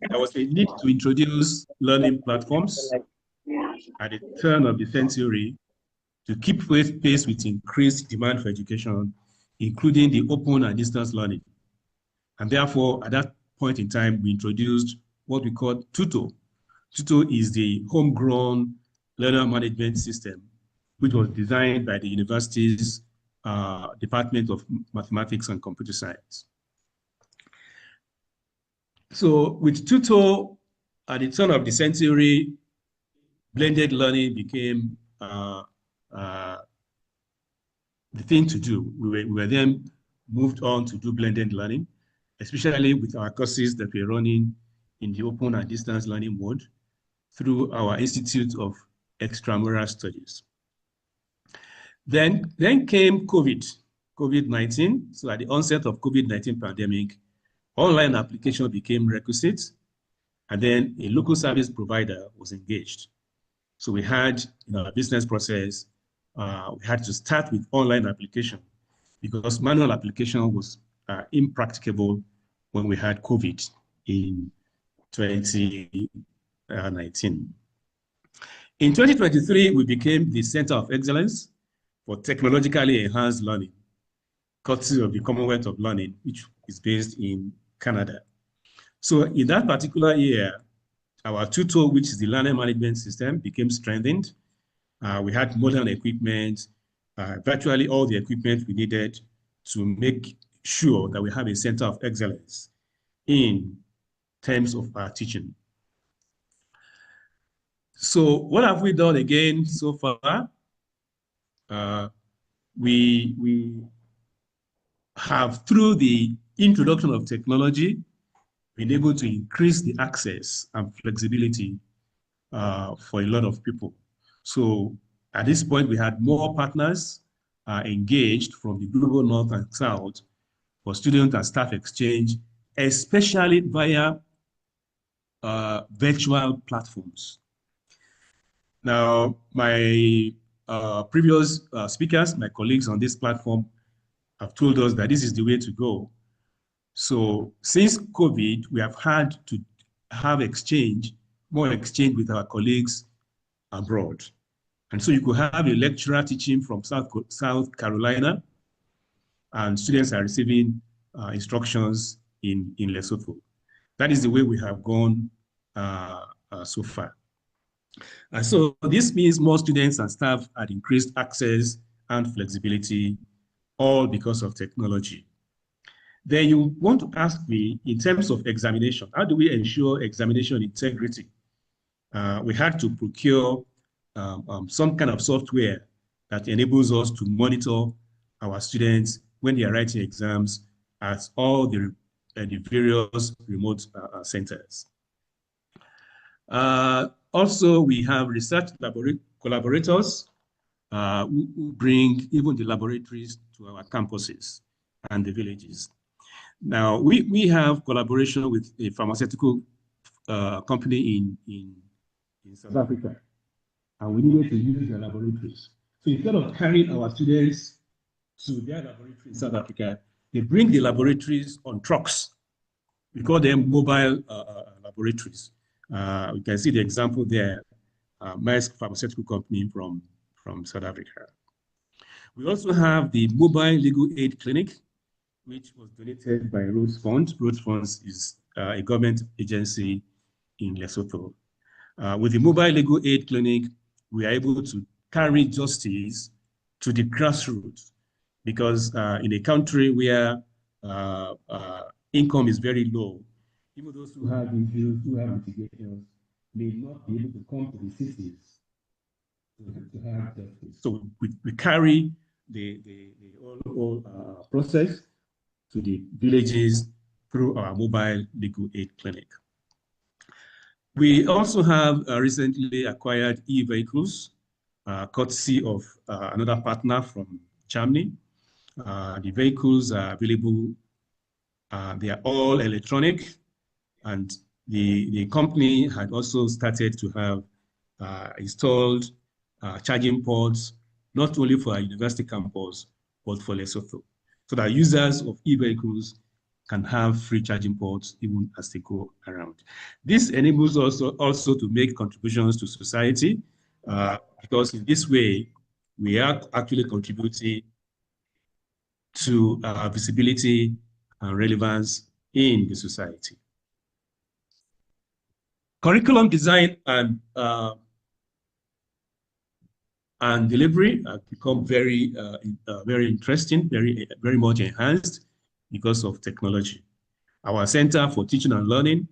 there was a need to introduce learning platforms at the turn of the century to keep pace with increased demand for education, including the open and distance learning. And therefore, at that point in time, we introduced what we call Tuto. Tuto is the homegrown learner management system, which was designed by the university's Department of Mathematics and Computer Science. So with Tuto, at the turn of the century, blended learning became the thing to do. We were then moved on to do blended learning, especially with our courses that we're running in the open and distance learning mode through our Institute of Extramural Studies. Then came COVID-19. So at the onset of COVID-19 pandemic, online application became requisite, and then a local service provider was engaged. So we had, in our business process, we had to start with online application because manual application was impracticable when we had COVID in 2019. In 2023, we became the Center of Excellence for Technologically Enhanced Learning, courtesy of the Commonwealth of Learning, which is based in Canada. So in that particular year, our Tuto, which is the learning management system, became strengthened. We had modern equipment, virtually all the equipment we needed to make sure that we have a center of excellence in terms of our teaching. So what have we done again so far? We have, through the introduction of technology, been able to increase the access and flexibility for a lot of people. So at this point, we had more partners engaged from the global north and south for student and staff exchange, especially via virtual platforms. Now, my previous speakers, my colleagues on this platform, have told us that this is the way to go. So since COVID, we have had to have more exchange with our colleagues abroad. And so you could have a lecturer teaching from South Carolina, and students are receiving instructions in Lesotho. That is the way we have gone so far. And so this means more students and staff had increased access and flexibility, all because of technology. Then you want to ask me, in terms of examination, how do we ensure examination integrity? We had to procure some kind of software that enables us to monitor our students when they are writing exams at all the various remote centers. Also, we have research collaborators who bring even the laboratories to our campuses and the villages. Now, we have collaboration with a pharmaceutical company in South Africa, and we needed to use their laboratories. So instead of carrying our students to their laboratory in South Africa, they bring the laboratories on trucks. We call them mobile laboratories. You can see the example there, Maersk Pharmaceutical Company from South Africa. We also have the Mobile Legal Aid Clinic, which was donated by Rhodes Fund. Rhodes Fund is a government agency in Lesotho. With the Mobile Legal Aid Clinic, we are able to carry justice to the grassroots, because in a country where income is very low, even those who have issues, who have litigations, may not be able to come to the cities to have justice. So we carry the whole process to the villages through our mobile legal aid clinic. We also have recently acquired e-vehicles, courtesy of another partner from Germany. The vehicles are available. They are all electronic, and the company had also started to have installed charging ports, not only for our university campus, but for Lesotho, so that users of e-vehicles can have free charging ports even as they go around. This enables us also to make contributions to society, because in this way, we are actually contributing to visibility and relevance in the society. Curriculum design and delivery have become very interesting, very much enhanced because of technology. Our Center for Teaching and Learning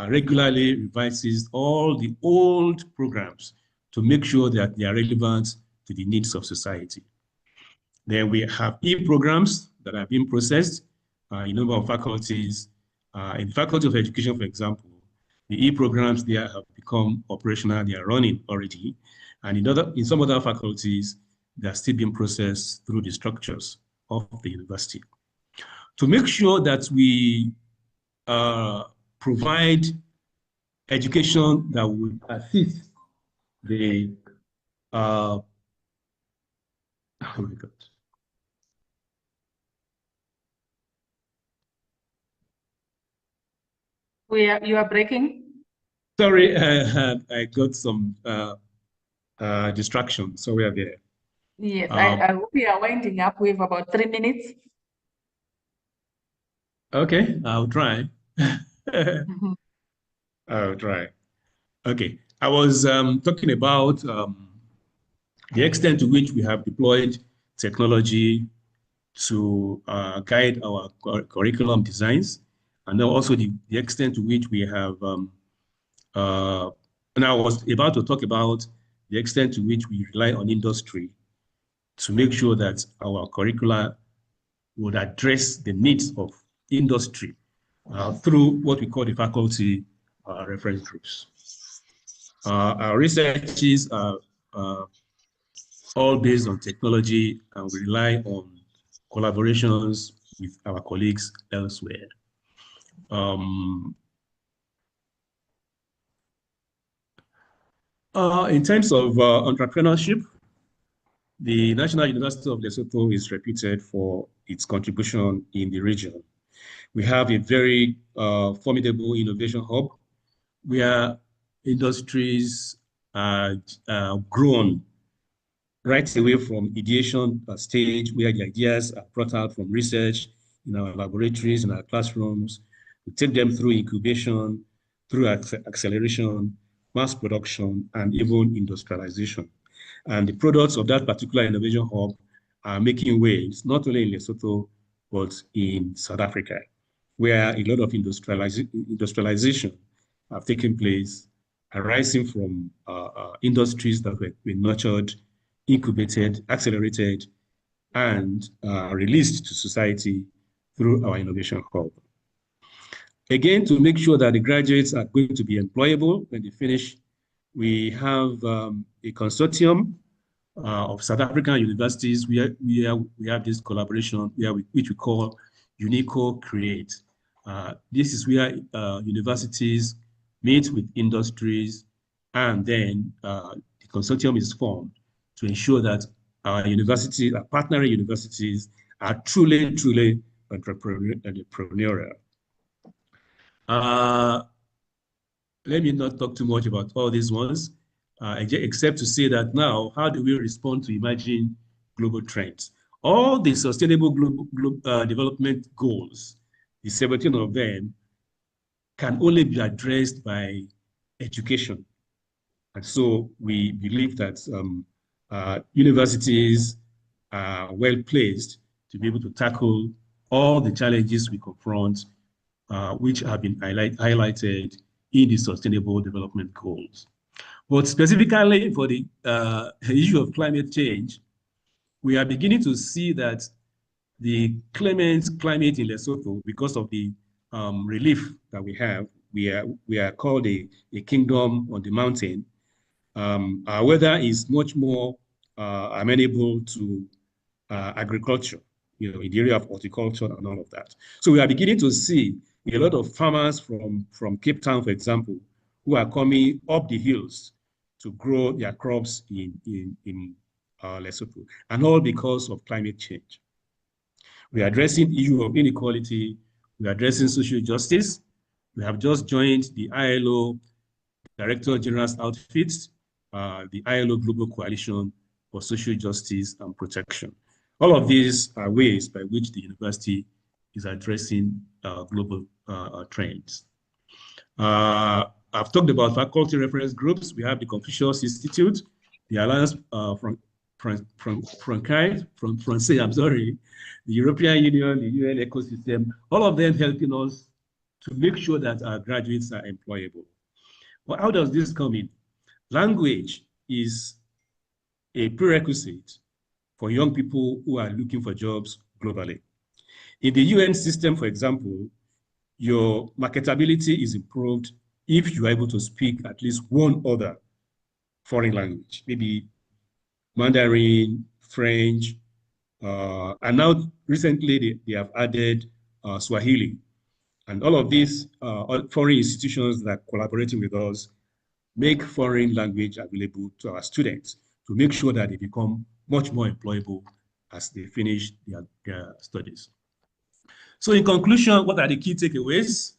regularly revises all the old programs to make sure that they are relevant to the needs of society. Then we have e-programs that are being processed in a number of faculties. In the Faculty of Education, for example, the e-programs there have become operational, they are running already. And in some other faculties, they are still being processed through the structures of the university. To make sure that we provide education that would assist the, oh my God. You are breaking? Sorry, I got some distraction. So we are there. Yes, I hope we are winding up with about 3 minutes. Okay, I'll try. I'll try. Okay, I was talking about the extent to which we have deployed technology to guide our curriculum designs, and then also the extent to which we have, and I was about to talk about the extent to which we rely on industry to make sure that our curricula would address the needs of industry through what we call the faculty reference groups. Our researches are all based on technology, and we rely on collaborations with our colleagues elsewhere. In terms of entrepreneurship, the National University of Lesotho is reputed for its contribution in the region. We have a very formidable innovation hub where industries are grown right away from ideation stage, where the ideas are brought out from research in our laboratories, in our classrooms. We take them through incubation, through acceleration, mass production, and even industrialization. And the products of that particular innovation hub are making waves, not only in Lesotho, but in South Africa, where a lot of industrialization have taken place, arising from industries that were nurtured, incubated, accelerated, and released to society through our innovation hub. Again, to make sure that the graduates are going to be employable when they finish, we have a consortium of South African universities. We have this collaboration which we call UNICO Create. This is where universities meet with industries, and then the consortium is formed to ensure that our universities, our partner universities, are truly entrepreneurial. Let me not talk too much about all these ones, except to say that now, how do we respond to emerging global trends? All the sustainable global development goals, the 17 of them, can only be addressed by education. And so we believe that universities are well placed to be able to tackle all the challenges we confront, which have been highlighted in the Sustainable Development Goals. But specifically for the issue of climate change, we are beginning to see that the climate in Lesotho, because of the relief that we have, we are called a kingdom on the mountain. Our weather is much more amenable to agriculture, in the area of horticulture and all of that. So we are beginning to see a lot of farmers from Cape Town, for example, who are coming up the hills to grow their crops in Lesotho, and all because of climate change. We are addressing the issue of inequality. we're addressing social justice. We have just joined the ILO Director General's outfits, the ILO Global Coalition for Social Justice and Protection. All of these are ways by which the university is addressing global trends. I've talked about faculty reference groups. We have the Confucius Institute, the Alliance Francais, I'm sorry, the European Union, the UN ecosystem, all of them helping us to make sure that our graduates are employable. Well, how does this come in? Language is a prerequisite for young people who are looking for jobs globally. In the UN system, for example, your marketability is improved if you are able to speak at least one other foreign language, maybe Mandarin, French, and now recently they have added Swahili. And all of these foreign institutions that are collaborating with us make foreign language available to our students to make sure that they become much more employable as they finish their studies. So in conclusion, what are the key takeaways?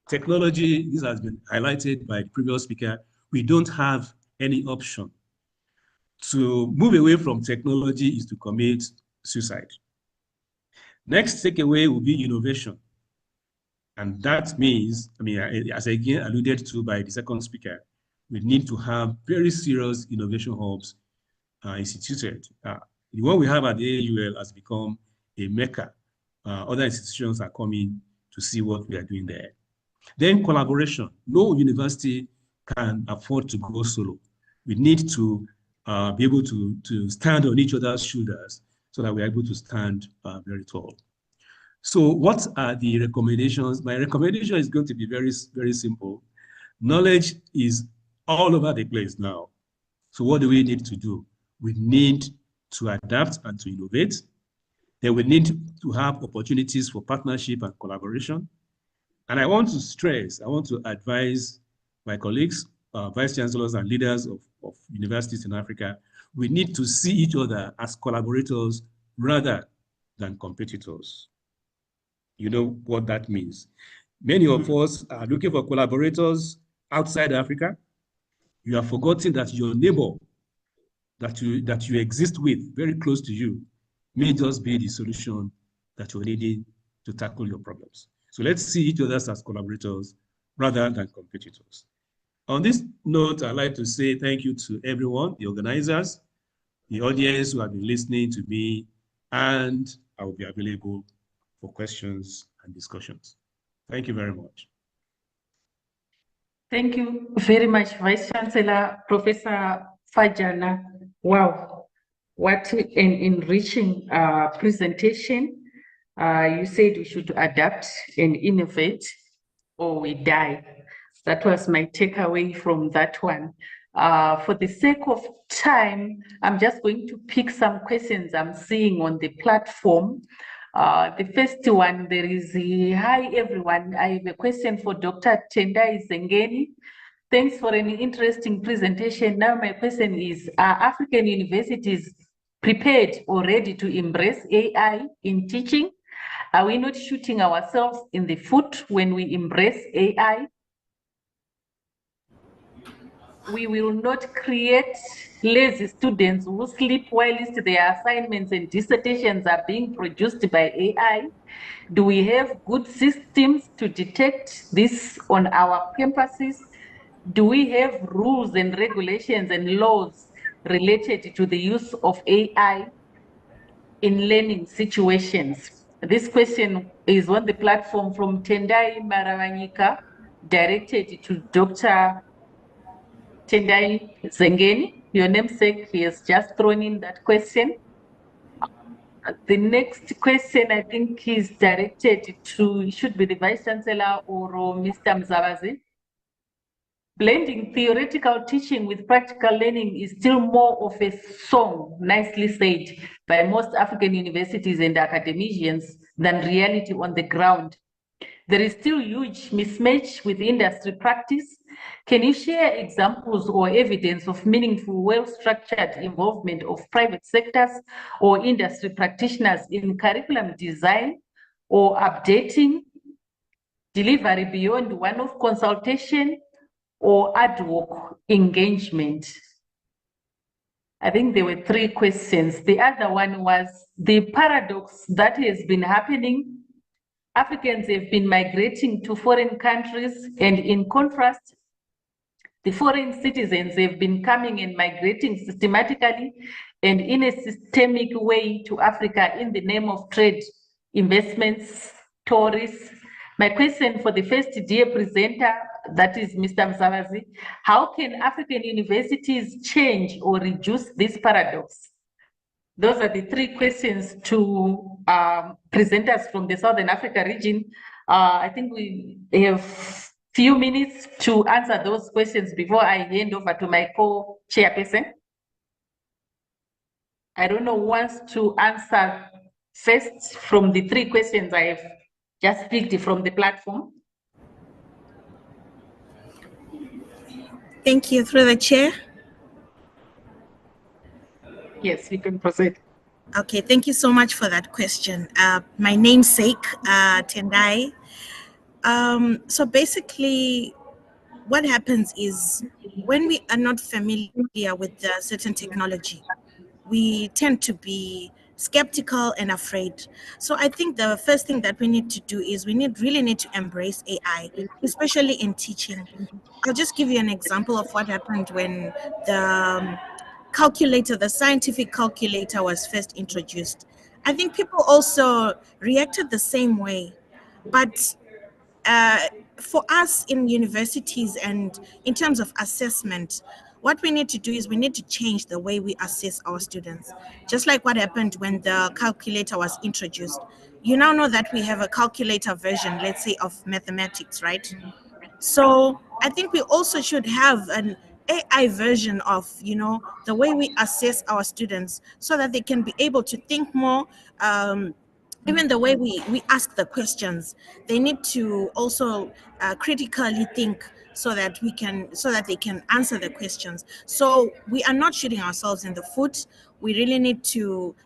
Technology, this has been highlighted by the previous speaker. We don't have any option. To move away from technology is to commit suicide. Next takeaway will be innovation. And that means, I mean, as again alluded to by the second speaker, we need to have very serious innovation hubs instituted. The one we have at the AUL has become a mecca. Other institutions are coming to see what we are doing there. Then collaboration. No university can afford to go solo. We need to be able to stand on each other's shoulders so that we're able to stand very tall. So what are the recommendations? My recommendation is going to be very, very simple. Knowledge is all over the place now. So what do we need to do? We need to adapt and to innovate. Then we need to have opportunities for partnership and collaboration. And I want to stress, I want to advise my colleagues, vice chancellors and leaders of universities in Africa, we need to see each other as collaborators rather than competitors. You know what that means. Many of us are looking for collaborators outside Africa. You have forgotten that your neighbor that you exist with, very close to you, may just be the solution that you're needing to tackle your problems. So let's see each other as collaborators rather than competitors. On this note, I'd like to say thank you to everyone, the organizers, the audience who have been listening to me, and I will be available for questions and discussions. Thank you very much. Thank you very much, Vice Chancellor, Professor Fajana. Wow, what an enriching presentation. You said we should adapt and innovate or we die. That was my takeaway from that one. For the sake of time, I'm just going to pick some questions I'm seeing on the platform. The first one, there is hi everyone. I have a question for Dr. Tendai Zengeni. Thanks for an interesting presentation. Now my question is, are African universities prepared or ready to embrace AI in teaching? Are we not shooting ourselves in the foot when we embrace AI? We will not create lazy students who sleep whilst their assignments and dissertations are being produced by AI. Do we have good systems to detect this on our campuses? Do we have rules and regulations and laws related to the use of AI in learning situations? This question is on the platform from Tendai Maravanyika, directed to Dr. Tendai Zengeni. Your namesake, he has just thrown in that question. The next question, I think, is directed to, should be the Vice Chancellor or Mr. Mzabazi. Blending theoretical teaching with practical learning is still more of a song, nicely said, by most African universities and academicians than reality on the ground. There is still huge mismatch with industry practice. Can you share examples or evidence of meaningful, well-structured involvement of private sectors or industry practitioners in curriculum design or updating delivery beyond one-off consultation or ad hoc engagement? I think there were 3 questions. The other one was the paradox that has been happening. Africans have been migrating to foreign countries, and in contrast, the foreign citizens have been coming and migrating systematically and in a systemic way to Africa in the name of trade, investments, tourists. My question for the first dear presenter, that is Mr. Msabazi, how can African universities change or reduce this paradox? Those are the 3 questions to presenters from the Southern Africa region. I think we have few minutes to answer those questions before I hand over to my co-chairperson. I don't know who wants to answer first from the 3 questions I have just picked from the platform. Thank you. Through the chair. Yes, you can proceed. Okay, thank you so much for that question. My namesake, Tendai. So basically, what happens is when we are not familiar with certain technology, we tend to be skeptical and afraid. So I think the first thing that we need to do is we really need to embrace AI, especially in teaching. I'll just give you an example of what happened when the calculator, the scientific calculator, was first introduced. I think people also reacted the same way, but for us in universities and in terms of assessment, what we need to do is we need to change the way we assess our students. Just like what happened when the calculator was introduced. You now know that we have a calculator version, let's say, of mathematics, right? So I think we also should have an AI version of, the way we assess our students so that they can be able to think more. Even the way we ask the questions, they need to also critically think so that they can answer the questions. So we are not shooting ourselves in the foot. We really need to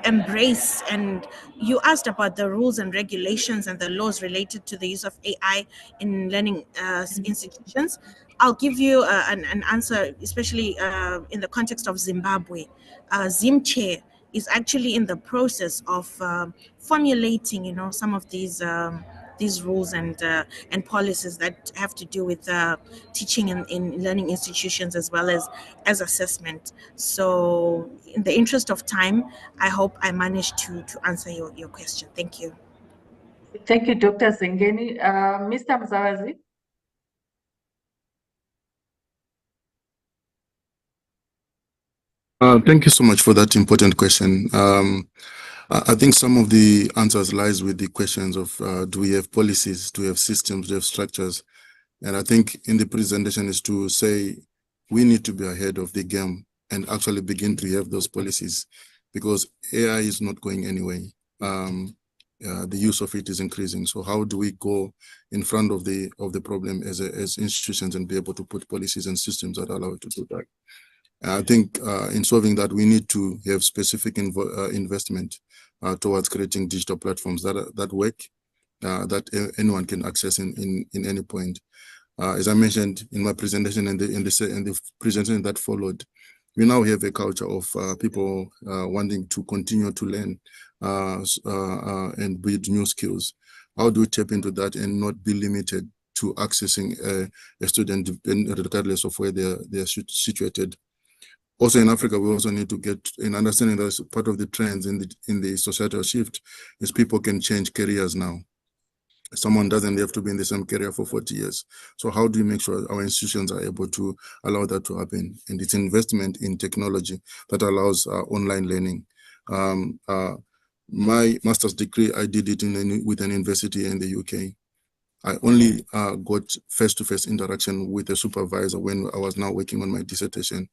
embrace. And you asked about the rules and regulations and the laws related to the use of AI in learning institutions. I'll give you an answer, especially in the context of Zimbabwe. ZimChair is actually in the process of formulating, some of these rules and policies that have to do with teaching in learning institutions as well as assessment. So in the interest of time, I hope I managed to answer your question. Thank you. Thank you, Dr. Zengeni. Mr. Mzawazi. Thank you so much for that important question. I think some of the answers lies with the questions of do we have policies, do we have systems, do we have structures? And I think in the presentation is to say we need to be ahead of the game and actually begin to have those policies, because AI is not going anywhere. The use of it is increasing. So how do we go in front of the problem as institutions and be able to put policies and systems that allow it to do that? I think in solving that, we need to have specific investment towards creating digital platforms that work, that anyone can access in any point. As I mentioned in my presentation and the presentation that followed, we now have a culture of people wanting to continue to learn and build new skills. How do we tap into that and not be limited to accessing a student regardless of where they're situated? Also in Africa, we also need to get in understanding that part of the trends in the societal shift is people can change careers now. Someone doesn't have to be in the same career for 40 years. So how do we make sure our institutions are able to allow that to happen? And it's investment in technology that allows online learning. My master's degree, I did it with an university in the UK. I only got face-to-face interaction with a supervisor when I was now working on my dissertation.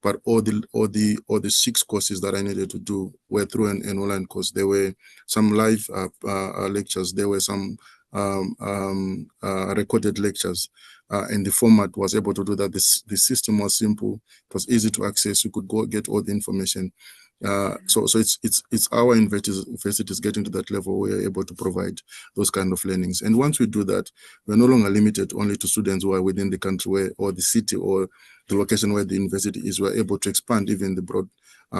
But all the 6 courses that I needed to do were through an online course. There were some live lectures. There were some recorded lectures, and the format was able to do that. The system was simple. It was easy to access. You could go get all the information. So it's our universities getting to that level where we're able to provide those kind of learnings. And once we do that, we're no longer limited only to students who are within the country or the city or the location where the university is. We're able to expand even the broad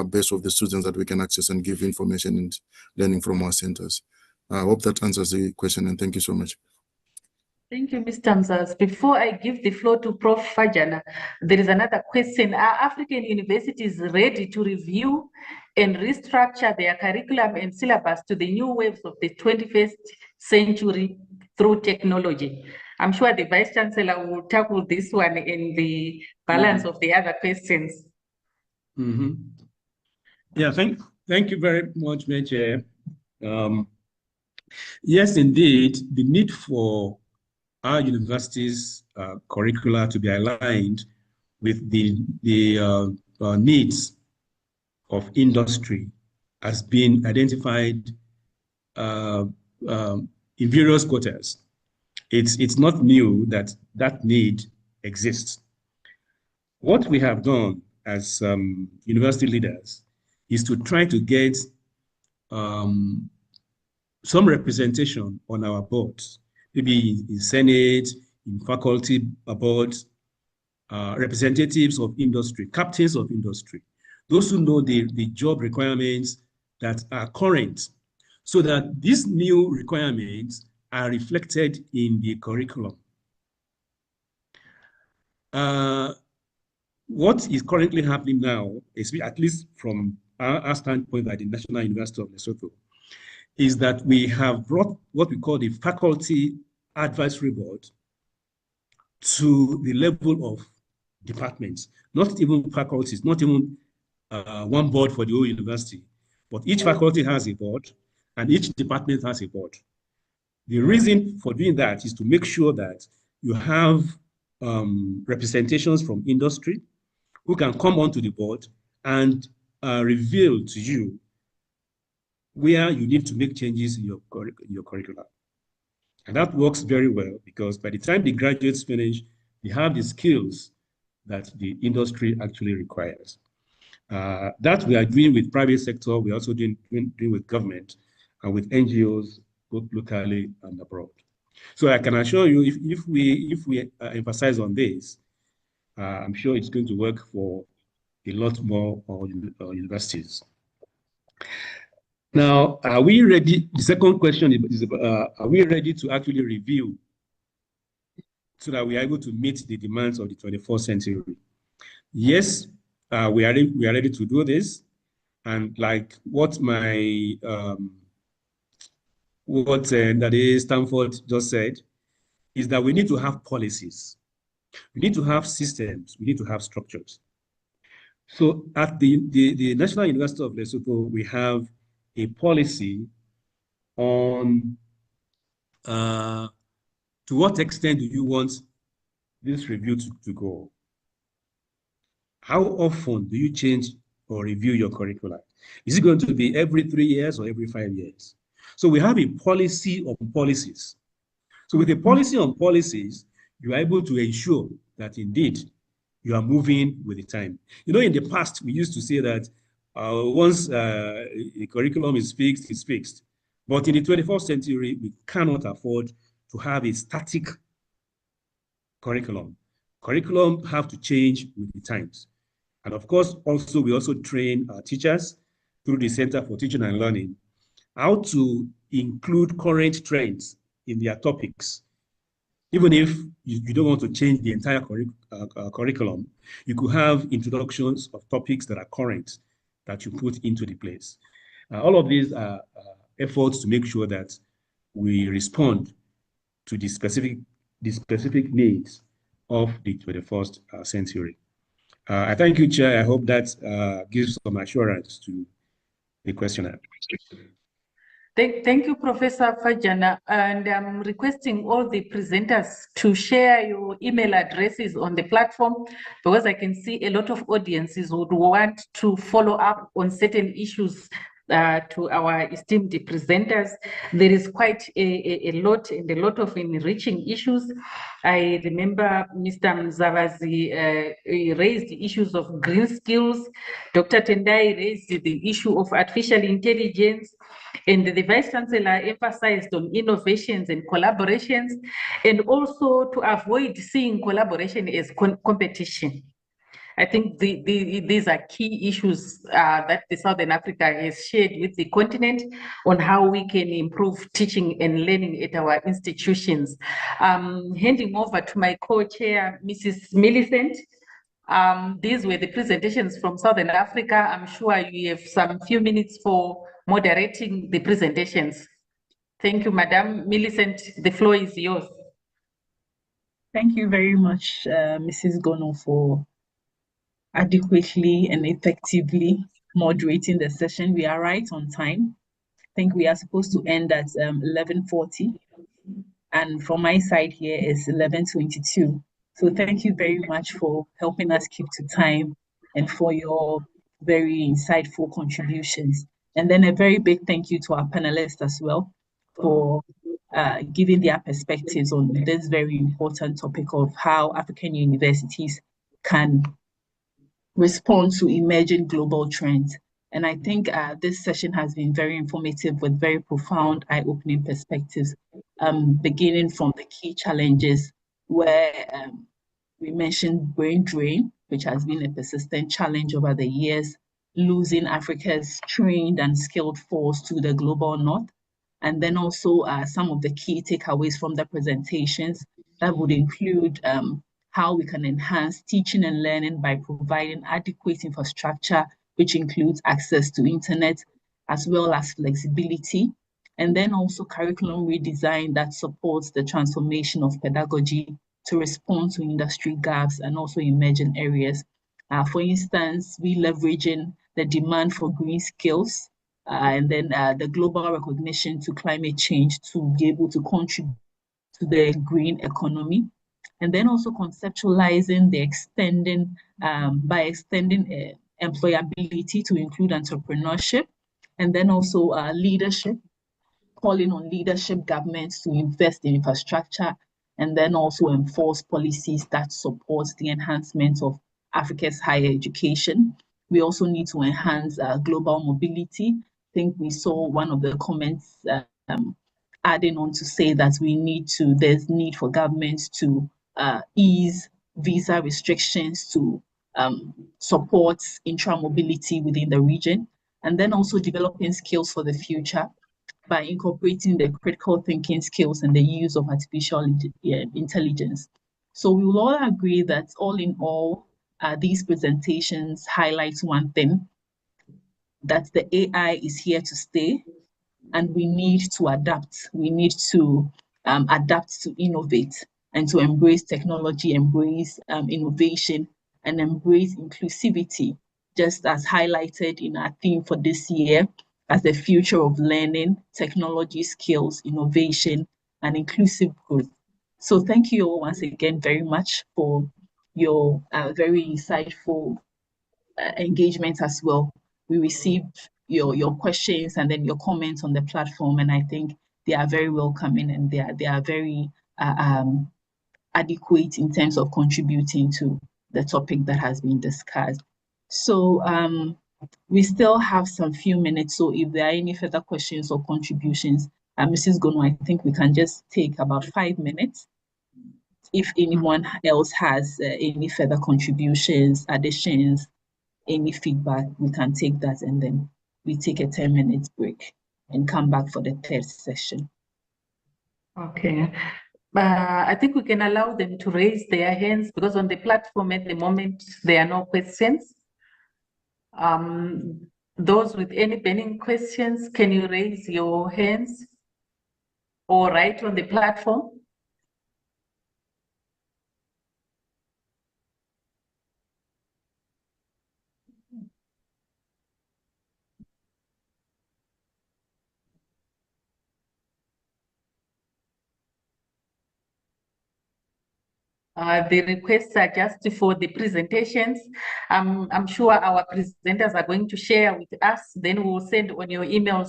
base of the students that we can access and give information and learning from our centers. I hope that answers the question, and thank you so much. Thank you, Mr. Mzaz. Before I give the floor to Prof. Fajana, there is another question. Are African universities ready to review and restructure their curriculum and syllabus to the new waves of the 21st century through technology? I'm sure the Vice Chancellor will tackle this one in the balance of the other questions. Yeah, thank you very much, Chair. Yes, indeed, the need for our universities' curricula to be aligned with the needs of industry has been identified in various quarters. It's not new that that need exists. What we have done as university leaders is to try to get some representation on our boards, maybe in Senate, in faculty boards, representatives of industry, captains of industry, those who know the job requirements that are current, so that these new requirements are reflected in the curriculum. What is currently happening now, is, at least from our standpoint at the National University of Lesotho, is that we have brought what we call the faculty advisory board to the level of departments, not even faculties, not even one board for the whole university, but each faculty has a board and each department has a board. The reason for doing that is to make sure that you have representations from industry who can come onto the board and reveal to you where you need to make changes in your curriculum. And that works very well because by the time the graduates finish, they have the skills that the industry actually requires. That we are doing with private sector, we're also doing with government and with NGOs, both locally and abroad. So I can assure you, if we emphasize on this, I'm sure it's going to work for a lot more universities. Now, are we ready? The second question is are we ready to actually review so that we are able to meet the demands of the 21st century? Yes, we are ready to do this. And like what my that is Stanford just said, is that we need to have policies. We need to have systems. We need to have structures. So at the National University of Lesotho, we have a policy on to what extent do you want this review to go? How often do you change or review your curricula? Is it going to be every 3 years or every 5 years? So we have a policy on policies. So with a policy on policies, you are able to ensure that indeed you are moving with the time. You know, in the past, we used to say that once a curriculum is fixed, it's fixed. But in the 21st century, we cannot afford to have a static curriculum. Curriculum have to change with the times. And of course, also we also train our teachers through the Center for Teaching and Learning how to include current trends in their topics. Even if you don't want to change the entire curriculum, you could have introductions of topics that are current that you put into the place. All of these are efforts to make sure that we respond to the specific needs of the 21st century. I thank you, Chair. I hope that gives some assurance to the questioner. Thank you, Professor Fajana. And I'm requesting all the presenters to share your email addresses on the platform, because I can see a lot of audiences would want to follow up on certain issues to our esteemed presenters. There is quite a lot and a lot of enriching issues. I remember Mr. Mzavazi raised the issues of green skills. Dr. Tendai raised the issue of artificial intelligence, and the Vice Chancellor emphasized on innovations and collaborations, and also to avoid seeing collaboration as competition. I think these are key issues that the Southern Africa has shared with the continent on how we can improve teaching and learning at our institutions. Handing over to my co-chair, Mrs. Millicent. These were the presentations from Southern Africa. I'm sure you have some few minutes for moderating the presentations. Thank you, Madam Millicent. The floor is yours. Thank you very much, Mrs. Gono, for adequately and effectively moderating the session. We are right on time. I think we are supposed to end at 11:40, and from my side here is 11:22. So thank you very much for helping us keep to time and for your very insightful contributions. And then a very big thank you to our panelists as well for giving their perspectives on this very important topic of how African universities can respond to emerging global trends. And I think this session has been very informative with very profound, eye-opening perspectives, beginning from the key challenges where we mentioned brain drain, which has been a persistent challenge over the years, losing Africa's trained and skilled force to the global north, and then also some of the key takeaways from the presentations that would include how we can enhance teaching and learning by providing adequate infrastructure, which includes access to internet, as well as flexibility, and then also curriculum redesign that supports the transformation of pedagogy to respond to industry gaps and also emerging areas. For instance, we leveraging the demand for green skills and then the global recognition to climate change to be able to contribute to the green economy. And then also conceptualizing the extending, by extending employability to include entrepreneurship, and then also leadership, calling on leadership governments to invest in infrastructure, and then also enforce policies that support the enhancement of Africa's higher education. We also need to enhance global mobility. I think we saw one of the comments adding on to say that there's need for governments to ease visa restrictions to support intra-mobility within the region, and then also developing skills for the future by incorporating the critical thinking skills and the use of artificial intelligence. So we will all agree that all in all, these presentations highlight one thing, that the AI is here to stay, and we need to adapt. We need to adapt to innovate and to embrace technology, embrace innovation, and embrace inclusivity, just as highlighted in our theme for this year, as the future of learning, technology, skills, innovation, and inclusive growth. So thank you all once again very much for your very insightful engagement as well. We received your questions and then your comments on the platform, and I think they are very welcoming and they are very adequate in terms of contributing to the topic that has been discussed. So we still have some few minutes, so if there are any further questions or contributions, Mrs. Gono, I think we can just take about 5 minutes. If anyone else has any further contributions, additions, any feedback, we can take that, and then we take a 10-minute break and come back for the third session. Okay. I think we can allow them to raise their hands because on the platform at the moment, there are no questions. Those with any burning questions, can you raise your hands or write on the platform? The requests are just for the presentations. I'm sure our presenters are going to share with us. Then we'll send on your emails.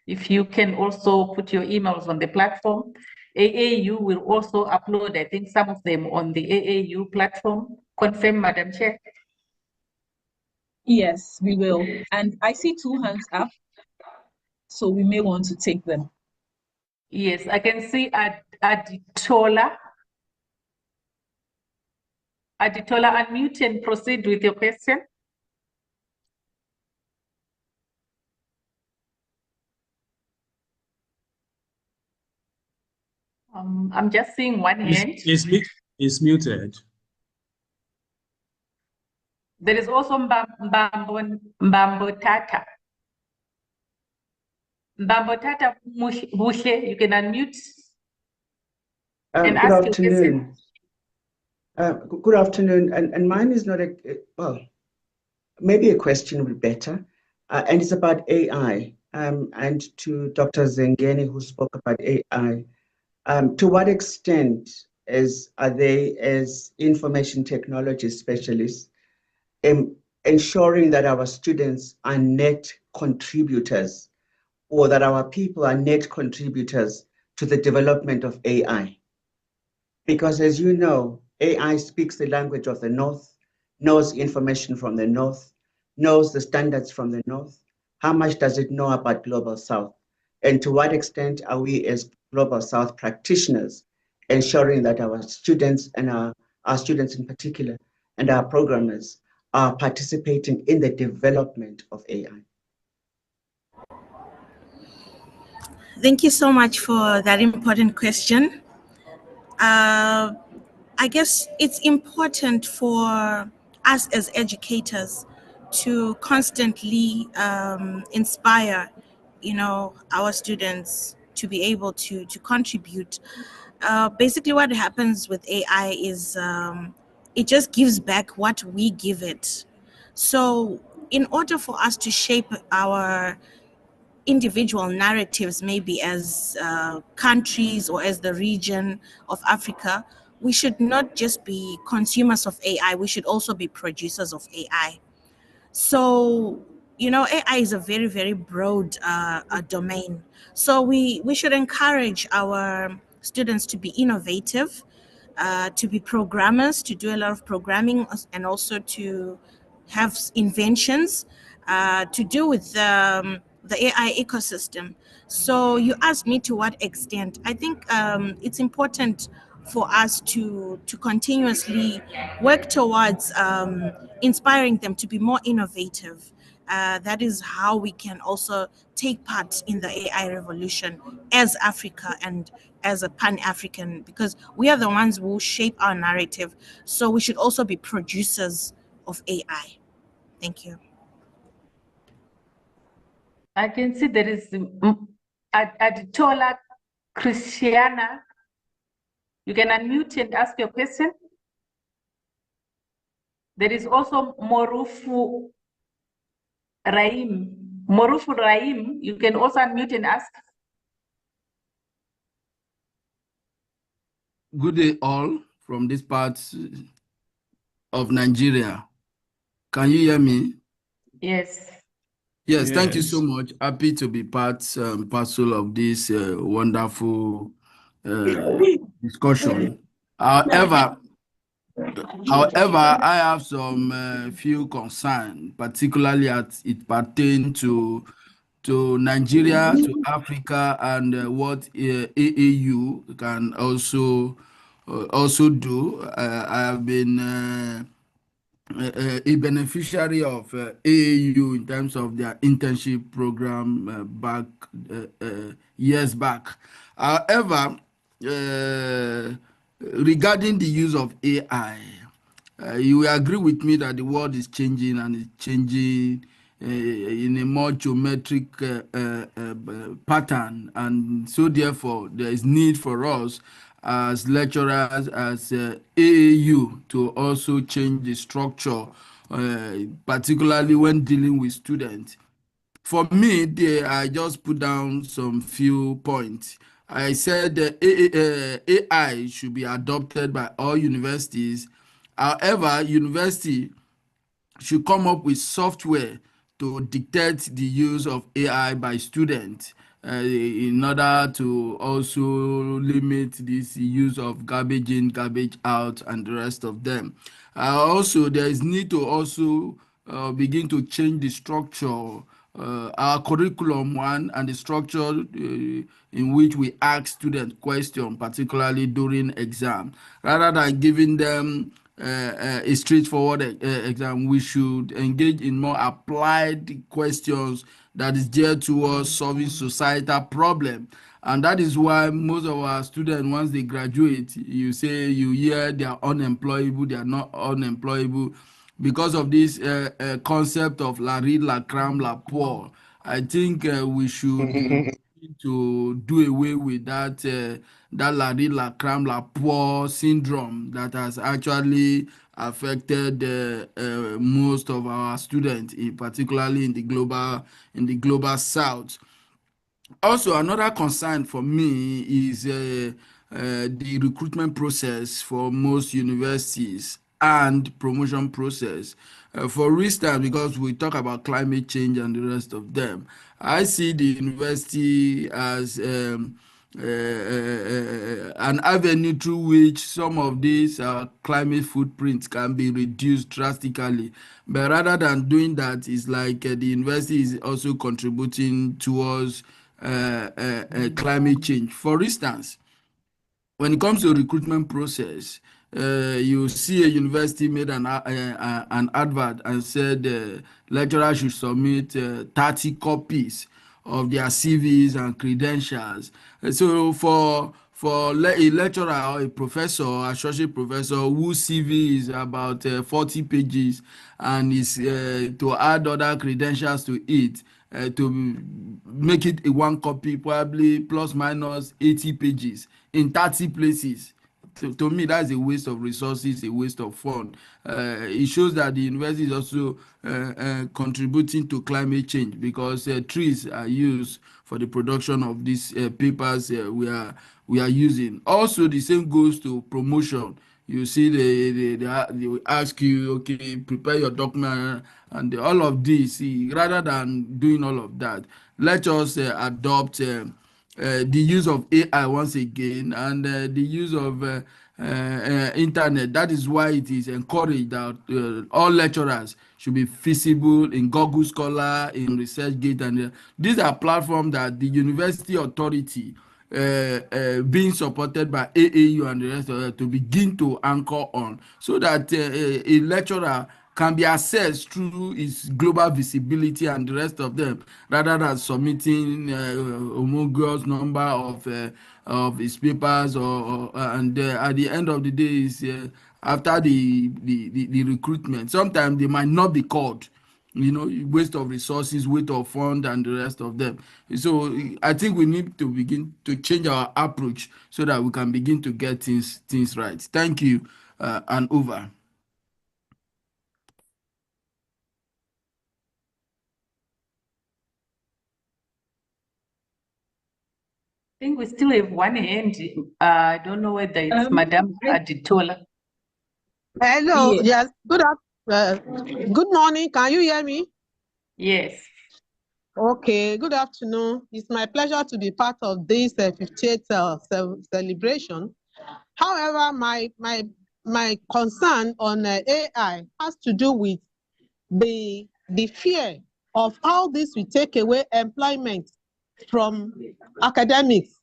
If you can also put your emails on the platform. AAU will also upload, I think, some of them on the AAU platform. Confirm, Madam Chair. Yes, we will. And I see 2 hands up, so we may want to take them. Yes, I can see Aditola. Aditola, unmute and proceed with your question. I'm just seeing one hand. It's muted. There is also Mbambo Tata. Mbambo Tata Bushe, you can unmute and ask your question. Good afternoon, and mine is not well, maybe a question would be better, and it's about AI, and to Dr. Zengeni, who spoke about AI. To what extent are they, as information technology specialists, ensuring that our students are net contributors, or that our people are net contributors to the development of AI? Because, as you know, AI speaks the language of the North, knows information from the North, knows the standards from the North. How much does it know about Global South? And to what extent are we, as Global South practitioners, ensuring that our students, and our students in particular, and our programmers are participating in the development of AI? Thank you so much for that important question. I guess it's important for us as educators to constantly inspire, our students to be able to contribute. Basically, what happens with AI is it just gives back what we give it. So in order for us to shape our individual narratives, maybe as countries or as the region of Africa, we should not just be consumers of AI, we should also be producers of AI. So, AI is a very, very broad domain. So we should encourage our students to be innovative, to be programmers, to do a lot of programming, and also to have inventions to do with the AI ecosystem. So you asked me to what extent. I think it's important for us to continuously work towards inspiring them to be more innovative. That is how we can also take part in the AI revolution as Africa and as a Pan-African, because we are the ones who shape our narrative. So we should also be producers of AI. Thank you. I can see there is Aditola Christiana. You can unmute and ask your question. There is also Morufu Raim. Morufu Raim, you can also unmute and ask. Good day all from this part of Nigeria. Can you hear me? Yes. Yes, thank you so much. Happy to be parcel of this wonderful discussion. However, I have some few concerns, particularly as it pertains to Nigeria, to Africa, and what AAU can also do. I have been a beneficiary of AAU in terms of their internship program years back. However, regarding the use of AI, you will agree with me that the world is changing, and it's changing in a more geometric pattern, and so therefore there is need for us as lecturers, as AAU, to also change the structure, particularly when dealing with students. For me, I just put down some few points. I said AI should be adopted by all universities. However, university should come up with software to dictate the use of AI by students in order to also limit this use of garbage in, garbage out, and the rest of them. Also, there is need to also begin to change the structure, our curriculum one, and the structure in which we ask students questions, particularly during exam, rather than giving them a straightforward exam. We should engage in more applied questions that is geared towards solving societal problem. And that is why most of our students, once they graduate, you hear they are unemployable, they are not unemployable because of this concept of la ride, la crème, la poor. I think we should to do away with that that la ride, la crème, la poor syndrome that has actually affected most of our students, particularly in the global south. Also, another concern for me is the recruitment process for most universities and promotion process. For instance, because we talk about climate change and the rest of them, I see the university as an avenue through which some of these climate footprints can be reduced drastically. But rather than doing that, it's like the university is also contributing towards climate change. For instance, when it comes to recruitment process, you see a university made an advert and said lecturers should submit 30 copies of their CVs and credentials. So for a lecturer or a professor, associate professor, whose CV is about 40 pages and is to add other credentials to it, to make it a one copy, probably plus minus 80 pages in 30 places. So to me, that's a waste of resources, a waste of fund. It shows that the university is also contributing to climate change because trees are used for the production of these papers we are using. Also, the same goes to promotion. You see, they will ask you, okay, prepare your document and all of this. Rather than doing all of that, let us adopt the use of AI once again and the use of internet. That is why it is encouraged that all lecturers should be feasible in Google Scholar, in ResearchGate, and these are platforms that the university authority being supported by AAU and the rest of it to begin to anchor on, so that a lecturer can be assessed through its global visibility and the rest of them, rather than submitting homogeneous number of his papers and at the end of the day is after the recruitment, sometimes they might not be called. Waste of resources, waste of fund, and the rest of them. So I think we need to begin to change our approach so that we can begin to get things right. Thank you, and over. I think we still have one hand. I don't know whether it's Madam Aditola. Hello. Yes. Good morning. Can you hear me? Yes. Okay. Good afternoon. It's my pleasure to be part of this 58th celebration. However, my concern on AI has to do with the fear of how this will take away employment from academics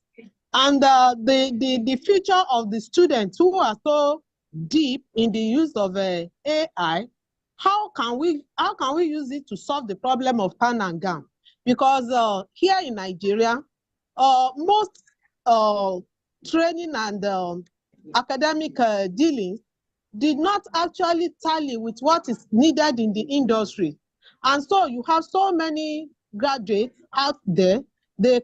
and the future of the students who are so deep in the use of AI. How can we use it to solve the problem of pan and gown? Because here in Nigeria, most training and academic dealings did not actually tally with what is needed in the industry. And so you have so many graduates out there, they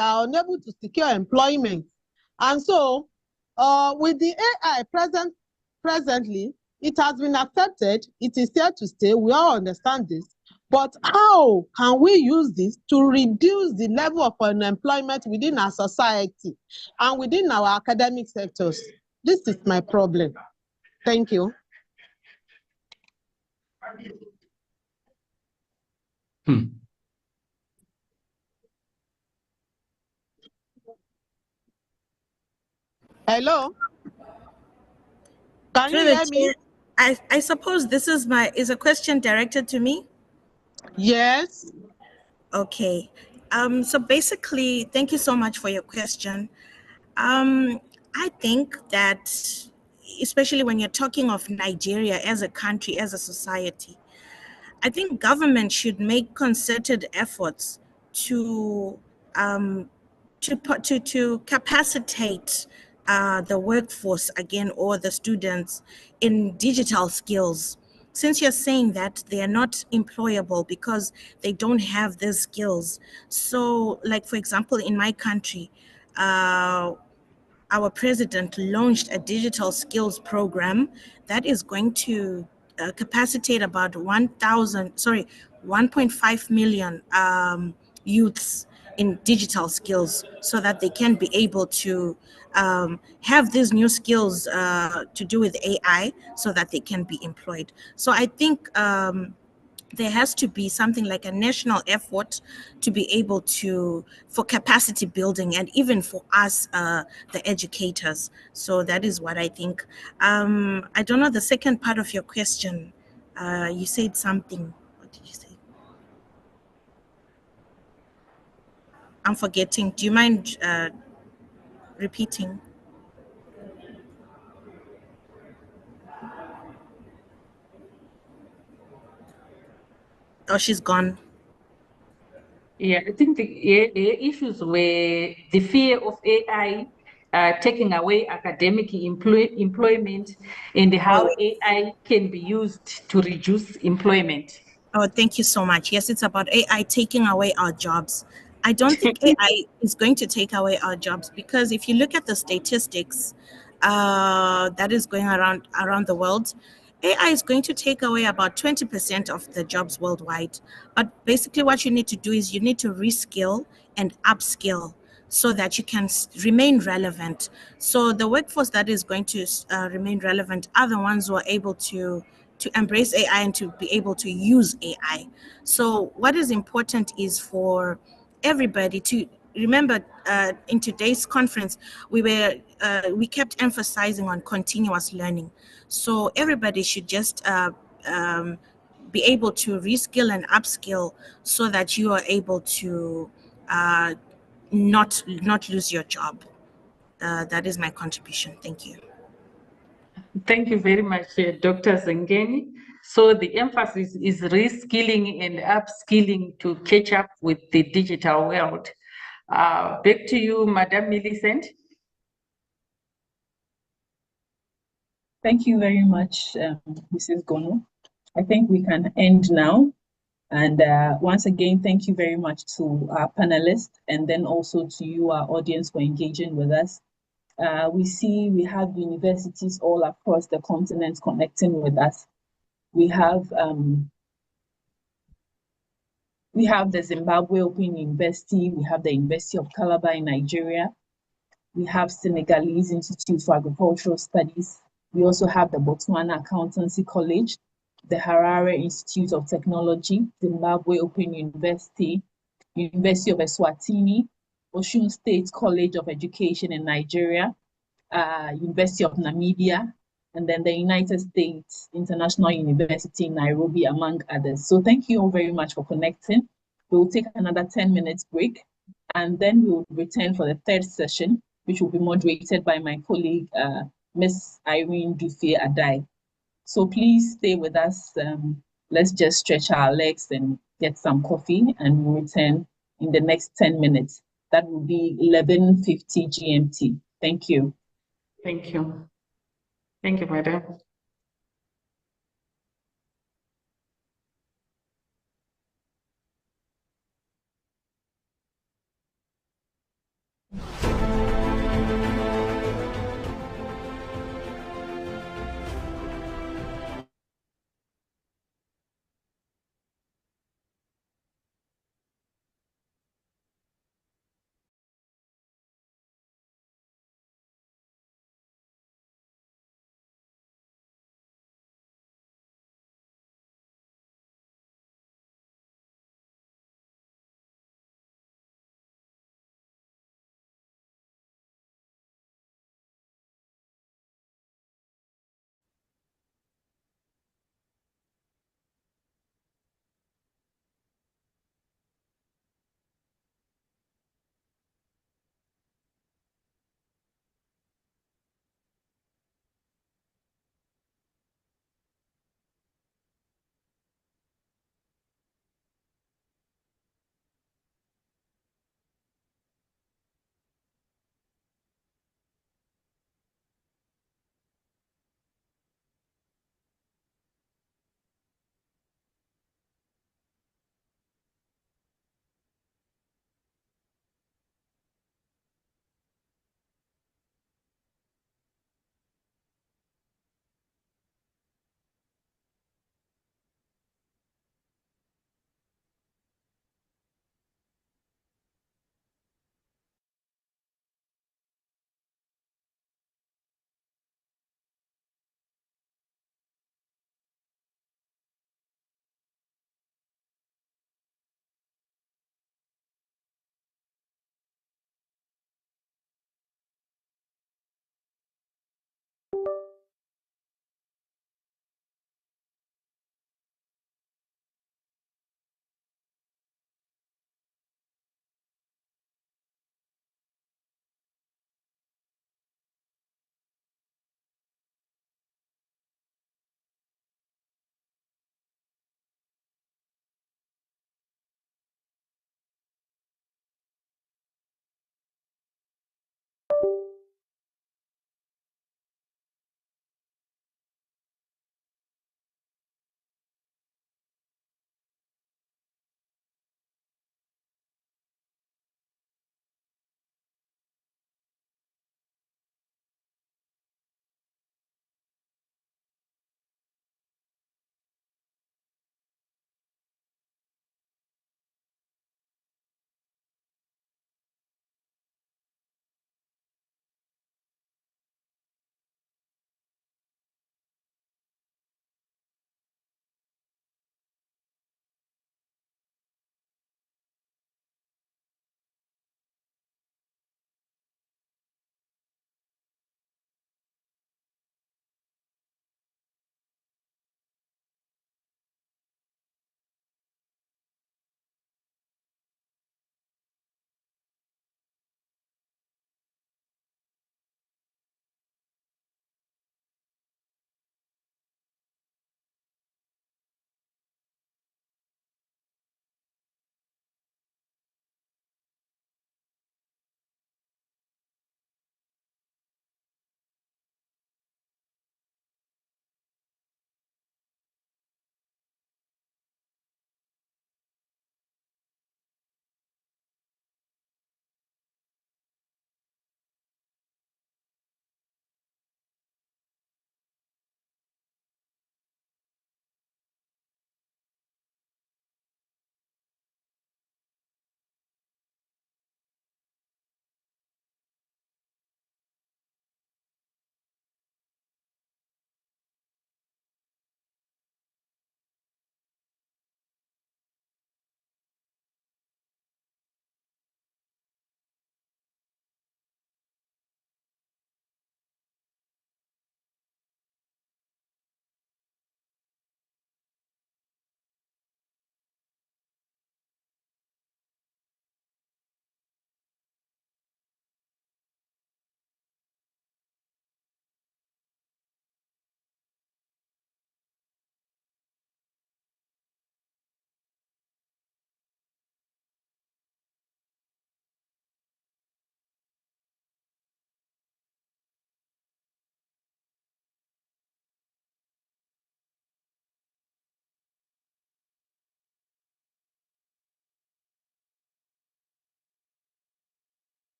are unable to secure employment. And so with the AI presently, it has been accepted, it is here to stay, we all understand this. But how can we use this to reduce the level of unemployment within our society and within our academic sectors? This is my problem. Thank you. Hello? Can you hear me? I suppose this is a question directed to me? Yes. Okay. So basically, thank you so much for your question. I think that, especially when you're talking of Nigeria as a country, as a society, I think government should make concerted efforts to capacitate the workforce again, or the students, in digital skills. Since you're saying that they are not employable because they don't have these skills. So, like, for example, in my country, our president launched a digital skills program that is going to capacitate about 1.5 million youths in digital skills, so that they can be able to have these new skills to do with AI, so that they can be employed. So I think there has to be something like a national effort to be able to, for capacity building, and even for us, the educators. So that is what I think. I don't know the second part of your question. You said something. What did you say? I'm forgetting. Do you mind repeating? Oh, she's gone. Yeah, I think the issues were the fear of AI taking away academic employment, and how AI can be used to reduce employment. Oh, thank you so much. Yes, it's about AI taking away our jobs. I don't think AI is going to take away our jobs, because if you look at the statistics that is going around the world, AI is going to take away about 20% of the jobs worldwide. But basically what you need to do is you need to reskill and upskill, so that you can remain relevant. So the workforce that is going to remain relevant are the ones who are able to embrace AI and to be able to use AI. So what is important is for everybody to remember, in today's conference, we kept emphasizing on continuous learning. So everybody should just be able to reskill and upskill, so that you are able to not lose your job. That is my contribution. Thank you. Thank you very much, Dr. Zengeni. So the emphasis is reskilling and upskilling to catch up with the digital world. Back to you, Madam Millicent. Thank you very much, Mrs. Gono. I think we can end now. And once again, thank you very much to our panelists, and then also to you, our audience, for engaging with us. We see we have universities all across the continent connecting with us. We have the Zimbabwe Open University, we have the University of Calabar in Nigeria, we have Senegalese Institute for Agricultural Studies, we also have the Botswana Accountancy College, the Harare Institute of Technology, Zimbabwe Open University, University of Eswatini, Osun State College of Education in Nigeria, University of Namibia, and then the United States International University in Nairobi, among others. So thank you all very much for connecting. We will take another 10 minutes break, and then we will return for the third session, which will be moderated by my colleague, Ms. Irene Dufie-Adai. So please stay with us. Let's just stretch our legs and get some coffee, and we'll return in the next 10 minutes. That will be 11:50 GMT. Thank you. Thank you. Thank you, Madam.